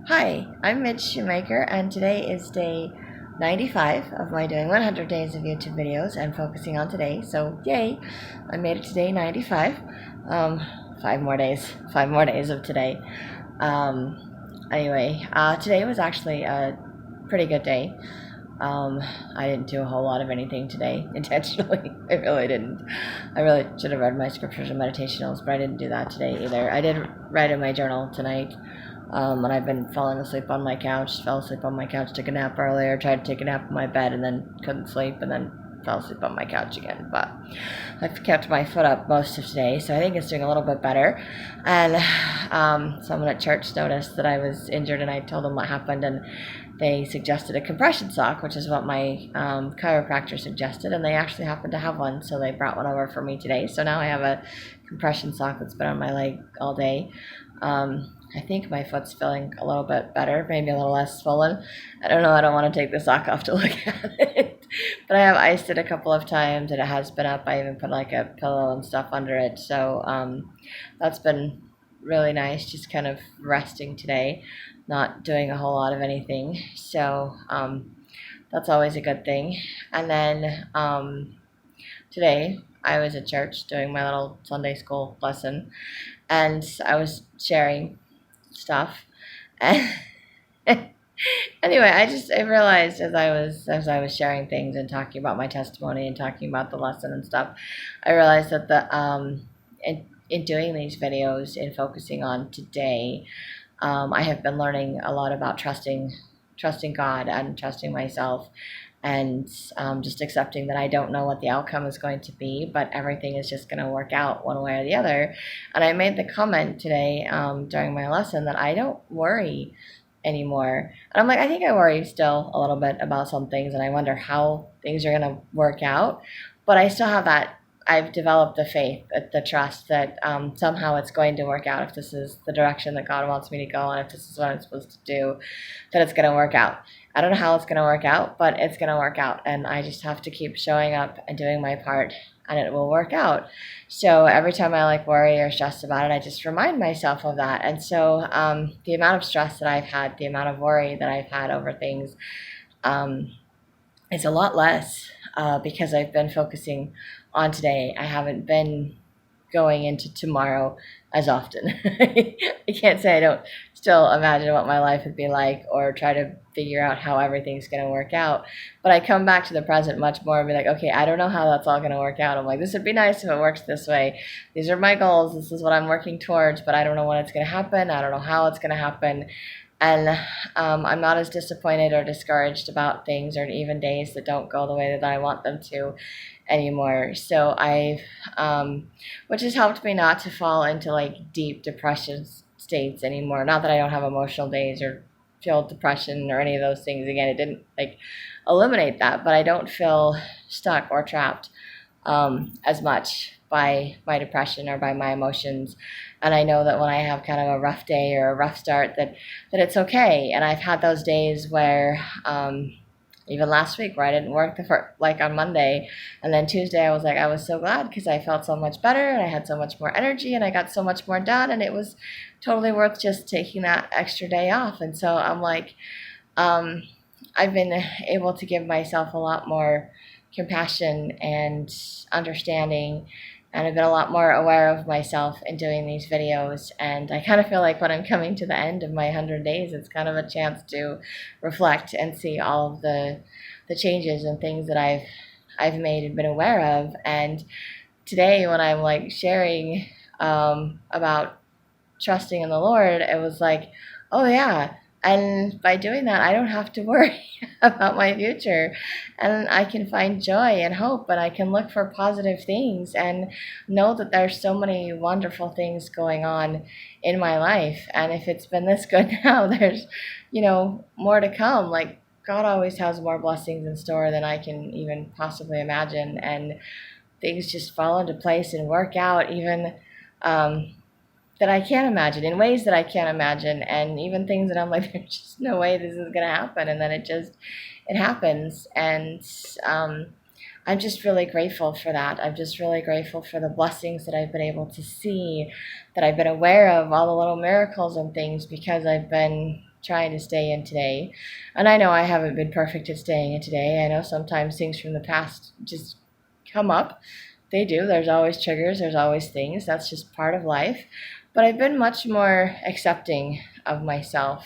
Hi, I'm Mitch Shoemaker, and today is day 95 of my doing 100 days of YouTube videos and focusing on today. So, yay, I made it to day 95. Um, 5 more days of today. Today was actually a pretty good day. I didn't do a whole lot of anything today intentionally. I really didn't. I really should have read my scriptures and meditationals, but I didn't do that today either. I did write in my journal tonight, and I've been falling asleep on my couch. Fell asleep on my couch, took a nap earlier, tried to take a nap in my bed, and then couldn't sleep, and then fell asleep on my couch again. But I've kept my foot up most of today, so I think it's doing a little bit better. And someone at church noticed that I was injured, and I told them what happened, and they suggested a compression sock, which is what my chiropractor suggested, and they actually happened to have one, so they brought one over for me today. So now I have a compression sock that's been on my leg all day. I think my foot's feeling a little bit better, maybe a little less swollen. I don't know, I don't want to take the sock off to look at it. But I have iced it a couple of times, and it has been up. I even put like a pillow and stuff under it. So that's been really nice, just kind of resting today, not doing a whole lot of anything. So that's always a good thing. And then today I was at church doing my little Sunday school lesson, and I was sharing stuff. And anyway, I realized as I was sharing things and talking about my testimony and talking about the lesson and stuff, I realized that in doing these videos and focusing on today, I have been learning a lot about trusting God and trusting myself, and just accepting that I don't know what the outcome is going to be, but everything is just going to work out one way or the other. And I made the comment today during my lesson that I don't worry anymore. And I'm like, I think I worry still a little bit about some things, and I wonder how things are going to work out. But I still have that. I've developed the faith, the trust that somehow it's going to work out. If this is the direction that God wants me to go, and if this is what I'm supposed to do, that it's going to work out. I don't know how it's going to work out, but it's going to work out. And I just have to keep showing up and doing my part, and it will work out. So every time I worry or stress about it, I just remind myself of that. And so the amount of stress that I've had, the amount of worry that I've had over things, is a lot less because I've been focusing on today. I haven't been going into tomorrow as often. I can't say I don't still imagine what my life would be like or try to figure out how everything's going to work out. But I come back to the present much more and be like, okay, I don't know how that's all going to work out. I'm like, this would be nice if it works this way. These are my goals. This is what I'm working towards, but I don't know when it's going to happen. I don't know how it's going to happen. And I'm not as disappointed or discouraged about things or even days that don't go the way that I want them to anymore. So which has helped me not to fall into deep depression states anymore. Not that I don't have emotional days or feel depression or any of those things. Again, it didn't eliminate that, but I don't feel stuck or trapped as much by my depression or by my emotions. And I know that when I have kind of a rough day or a rough start, that it's okay. And I've had those days where even last week where I didn't work on Monday, and then Tuesday I was so glad because I felt so much better and I had so much more energy and I got so much more done, and it was totally worth just taking that extra day off. And so I'm like, I've been able to give myself a lot more compassion and understanding, and I've been a lot more aware of myself in doing these videos. And I kind of feel like when I'm coming to the end of my 100 days, it's kind of a chance to reflect and see all of the changes and things that I've made and been aware of. And today when I'm sharing about trusting in the Lord, it was like, oh yeah. And by doing that, I don't have to worry about my future, and I can find joy and hope, and I can look for positive things and know that there's so many wonderful things going on in my life. And if it's been this good now, there's, more to come. God always has more blessings in store than I can even possibly imagine, and things just fall into place and work out even that I can't imagine, in ways that I can't imagine, and even things that I'm like, there's just no way this is going to happen, and then it happens. And I'm just really grateful for that. I'm just really grateful for the blessings that I've been able to see, that I've been aware of, all the little miracles and things, because I've been trying to stay in today. And I know I haven't been perfect at staying in today. I know sometimes things from the past just come up. They do. There's always triggers, there's always things. That's just part of life. But I've been much more accepting of myself,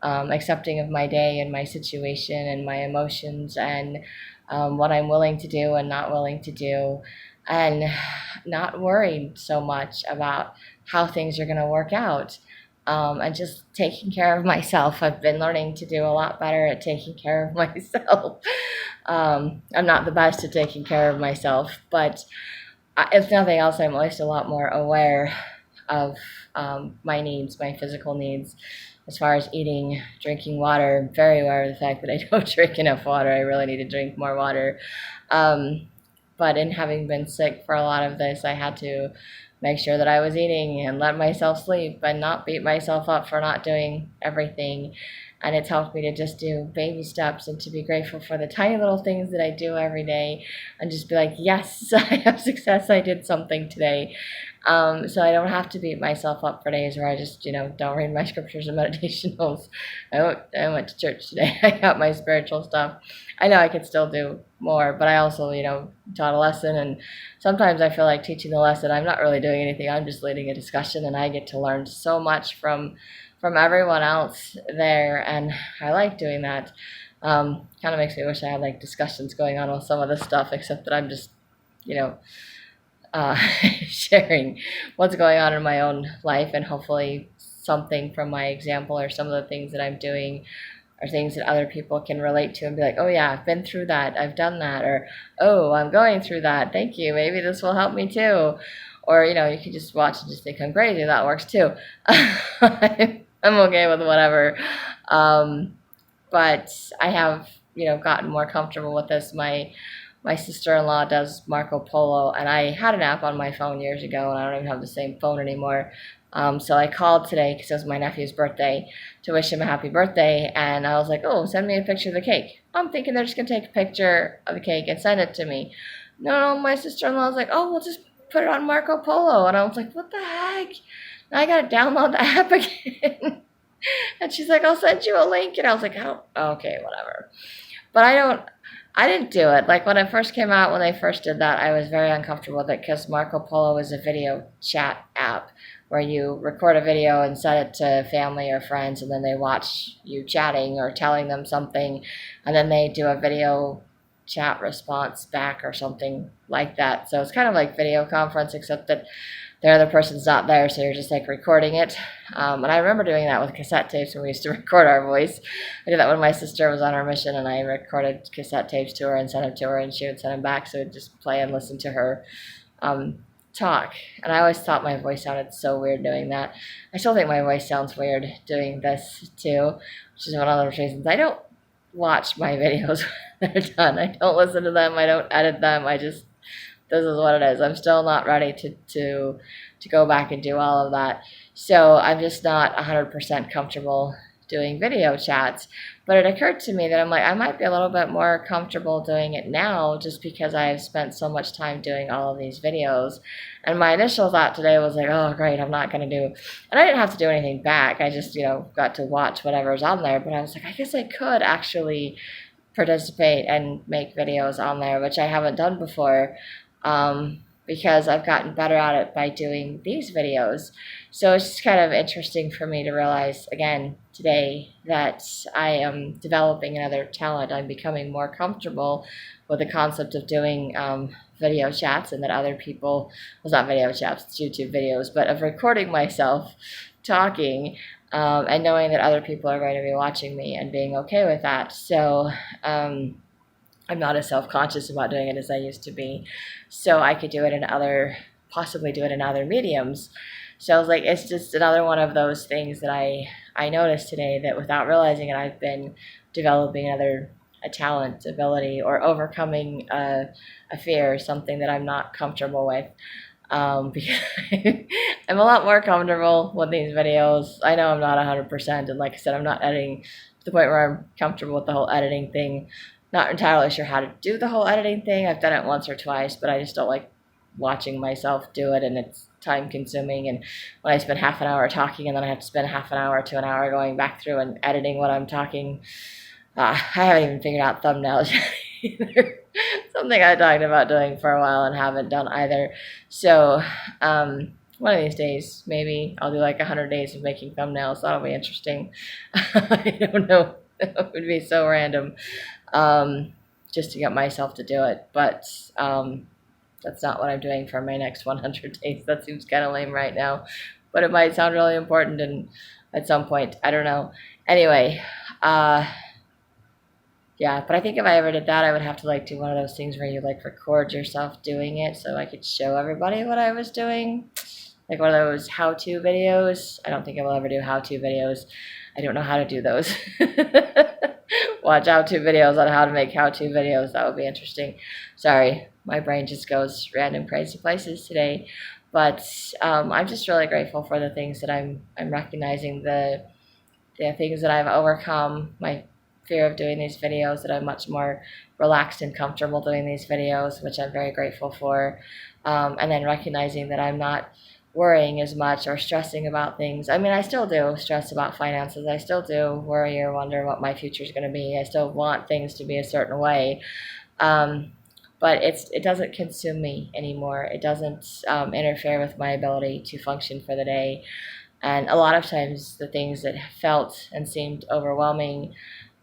accepting of my day and my situation and my emotions and what I'm willing to do and not willing to do, and not worried so much about how things are going to work out. And just taking care of myself. I've been learning to do a lot better at taking care of myself. I'm not the best at taking care of myself, but if nothing else, I'm at least a lot more aware of my needs, my physical needs, as far as eating, drinking water. I'm very aware of the fact that I don't drink enough water. I really need to drink more water. But in having been sick for a lot of this, I had to make sure that I was eating and let myself sleep and not beat myself up for not doing everything. And it's helped me to just do baby steps and to be grateful for the tiny little things that I do every day and just be like, yes, I have success. I did something today. So I don't have to beat myself up for days where I just, don't read my scriptures and meditationals. I went to church today. I got my spiritual stuff. I know I could still do more, but I also, taught a lesson, and sometimes I feel like teaching the lesson, I'm not really doing anything. I'm just leading a discussion, and I get to learn so much from everyone else there, and I like doing that. Kind of makes me wish I had like discussions going on with some of this stuff, except that I'm just, sharing what's going on in my own life, and hopefully something from my example or some of the things that I'm doing are things that other people can relate to and be like, oh yeah, I've been through that, I've done that, or oh, I'm going through that, thank you, maybe this will help me too. Or, you can just watch and just think I'm crazy, that works too. I'm okay with whatever. But I have, gotten more comfortable with this. My sister-in-law does Marco Polo, and I had an app on my phone years ago, and I don't even have the same phone anymore. So I called today because it was my nephew's birthday to wish him a happy birthday, and I was like, oh, send me a picture of the cake. I'm thinking they're just going to take a picture of the cake and send it to me. No, my sister-in-law was like, oh, we'll just put it on Marco Polo. And I was like, what the heck? Now I got to download the app again. And she's like, I'll send you a link. And I was like, oh, okay, whatever. But I didn't do it. Like when it first came out, when they first did that, I was very uncomfortable with it because Marco Polo is a video chat app where you record a video and send it to family or friends, and then they watch you chatting or telling them something, and then they do a video chat response back or something like that. So it's kind of like video conference, except that the other person's not there, so you're just like recording it. And I remember doing that with cassette tapes when we used to record our voice. I did that when my sister was on her mission, and I recorded cassette tapes to her and sent them to her, and she would send them back, so we'd just play and listen to her talk. And I always thought my voice sounded so weird doing that. I still think my voice sounds weird doing this too, which is one of those reasons I don't watch my videos when they're done. I don't listen to them. I don't edit them. This is what it is. I'm still not ready to go back and do all of that. So I'm just not 100% comfortable doing video chats. But it occurred to me that I'm like, I might be a little bit more comfortable doing it now just because I've spent so much time doing all of these videos. And my initial thought today was like, oh, great, I'm not going to do, and I didn't have to do anything back. I just, got to watch whatever's on there. But I was like, I guess I could actually participate and make videos on there, which I haven't done before. Because I've gotten better at it by doing these videos. So it's just kind of interesting for me to realize again today that I am developing another talent. I'm becoming more comfortable with the concept of doing video chats, and that other people, well, it's not video chats, it's YouTube videos, but of recording myself talking, and knowing that other people are going to be watching me and being okay with that. So I'm not as self-conscious about doing it as I used to be. So I could do it possibly do it in other mediums. So I was like, it's just another one of those things that I noticed today, that without realizing it, I've been developing a talent, ability, or overcoming a fear, something that I'm not comfortable with. Because I'm a lot more comfortable with these videos. I know I'm not 100%, and like I said, I'm not editing to the point where I'm comfortable with the whole editing thing. Not entirely sure how to do the whole editing thing. I've done it once or twice, but I just don't like watching myself do it, and it's time consuming. And when I spend half an hour talking and then I have to spend half an hour to an hour going back through and editing what I'm talking, I haven't even figured out thumbnails yet either. Something I talked about doing for a while and haven't done either. So one of these days, maybe I'll do like 100 days of making thumbnails. That'll be interesting. I don't know. It would be so random just to get myself to do it. But that's not what I'm doing for my next 100 days. That seems kind of lame right now. But it might sound really important and at some point. I don't know. Anyway, yeah, but I think if I ever did that, I would have to like do one of those things where you like record yourself doing it so I could show everybody what I was doing. Like one of those how-to videos. I don't think I will ever do how-to videos. I don't know how to do those. Watch how-to videos on how to make how-to videos. That would be interesting. Sorry, my brain just goes random crazy places today. But I'm just really grateful for the things that I'm recognizing, the things that I've overcome, my fear of doing these videos, that I'm much more relaxed and comfortable doing these videos, which I'm very grateful for. And then recognizing that I'm not worrying as much or stressing about things. I mean, I still do stress about finances. I still do worry or wonder what my future is going to be. I still want things to be a certain way. But it doesn't consume me anymore. It doesn't interfere with my ability to function for the day. And a lot of times the things that felt and seemed overwhelming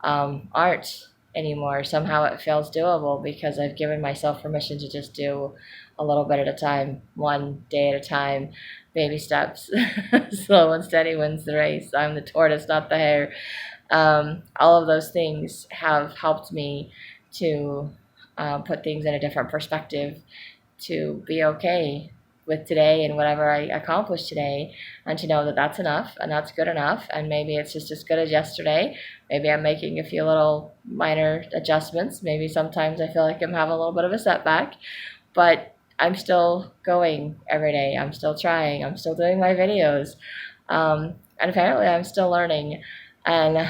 aren't anymore. Somehow it feels doable because I've given myself permission to just do a little bit at a time, one day at a time, baby steps. Slow and steady wins the race. I'm the tortoise, not the hare. All of those things have helped me to put things in a different perspective, to be okay with today and whatever I accomplish today, and to know that that's enough and that's good enough, and maybe it's just as good as yesterday. Maybe I'm making a few little minor adjustments. Maybe sometimes I feel like I'm having a little bit of a setback, but I'm still going every day. I'm still trying. I'm still doing my videos. And apparently I'm still learning. And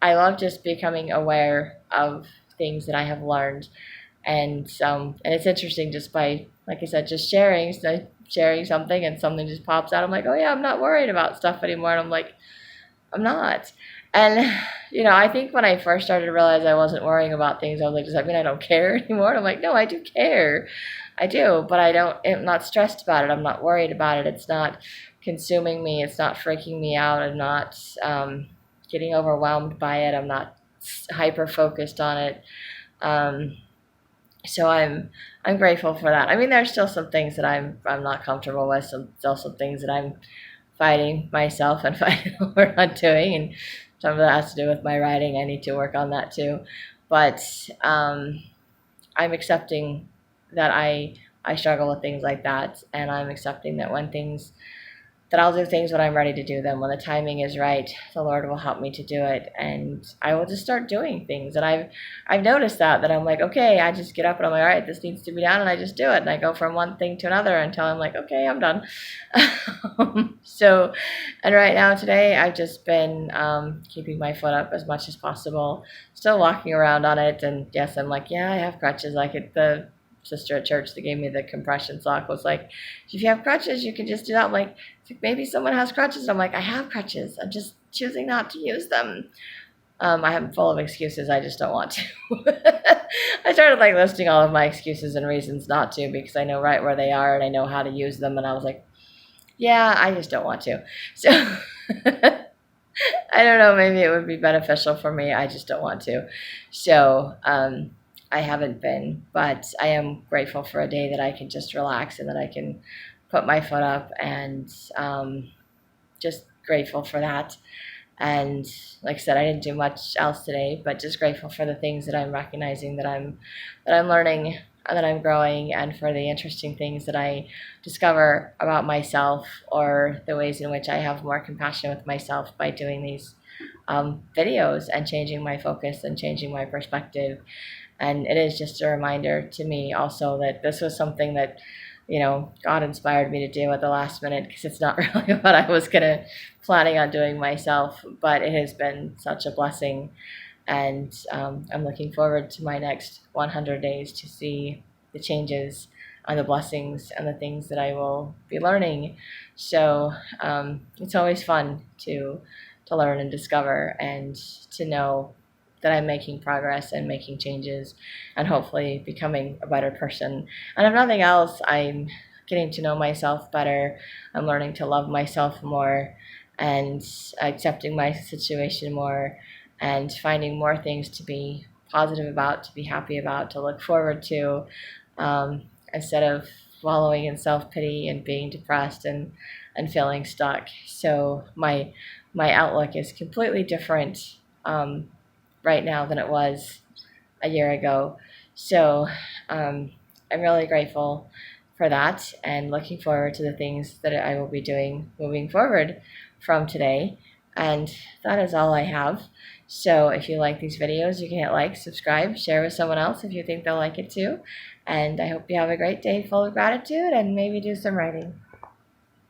I love just becoming aware of things that I have learned. And it's interesting just by, like I said, just sharing something and something just pops out. I'm like, oh yeah, I'm not worried about stuff anymore. And I'm like, I'm not. And, I think when I first started to realize I wasn't worrying about things, I was like, does that mean I don't care anymore? And I'm like, no, I do care. I do, but I'm not stressed about it. I'm not worried about it. It's not consuming me. It's not freaking me out. I'm not getting overwhelmed by it. I'm not hyper focused on it. So I'm grateful for that. I mean, there's still some things that I'm not comfortable with. Still some things that I'm fighting myself and fighting over not doing, and some of that has to do with my writing. I need to work on that too. But I'm accepting that I struggle with things like that, and I'm accepting that that I'll do things when I'm ready to do them. When the timing is right, the Lord will help me to do it, and I will just start doing things. And I've noticed that I'm like, okay, I just get up and I'm like, all right, this needs to be done, and I just do it, and I go from one thing to another until I'm like, okay, I'm done. So, and right now today, I've just been keeping my foot up as much as possible, still walking around on it, and yes, I'm like, yeah, I have crutches. Like the sister at church that gave me the compression sock was like, if you have crutches, you can just do that. I'm like, maybe someone has crutches. I'm like, I have crutches. I'm just choosing not to use them. I am full of excuses. I just don't want to. I started like listing all of my excuses and reasons not to, because I know right where they are and I know how to use them. And I was like, yeah, I just don't want to. So I don't know, maybe it would be beneficial for me. I just don't want to. So, I haven't been, but I am grateful for a day that I can just relax and that I can put my foot up, and just grateful for that. And like I said, I didn't do much else today, but just grateful for the things that I'm recognizing, that I'm learning, and that I'm growing, and for the interesting things that I discover about myself, or the ways in which I have more compassion with myself by doing these videos and changing my focus and changing my perspective. And it is just a reminder to me also that this was something that, God inspired me to do at the last minute, because it's not really what I was planning on doing myself, but it has been such a blessing. And I'm looking forward to my next 100 days to see the changes on the blessings and the things that I will be learning. So it's always fun to learn and discover, and to know that I'm making progress and making changes and hopefully becoming a better person. And if nothing else, I'm getting to know myself better. I'm learning to love myself more and accepting my situation more, and finding more things to be positive about, to be happy about, to look forward to, instead of wallowing in self-pity and being depressed and feeling stuck. So my outlook is completely different right now than it was a year ago. So I'm really grateful for that, and looking forward to the things that I will be doing moving forward from today. And that is all I have. So if you like these videos, you can hit like, subscribe, share with someone else if you think they'll like it too. And I hope you have a great day full of gratitude, and maybe do some writing.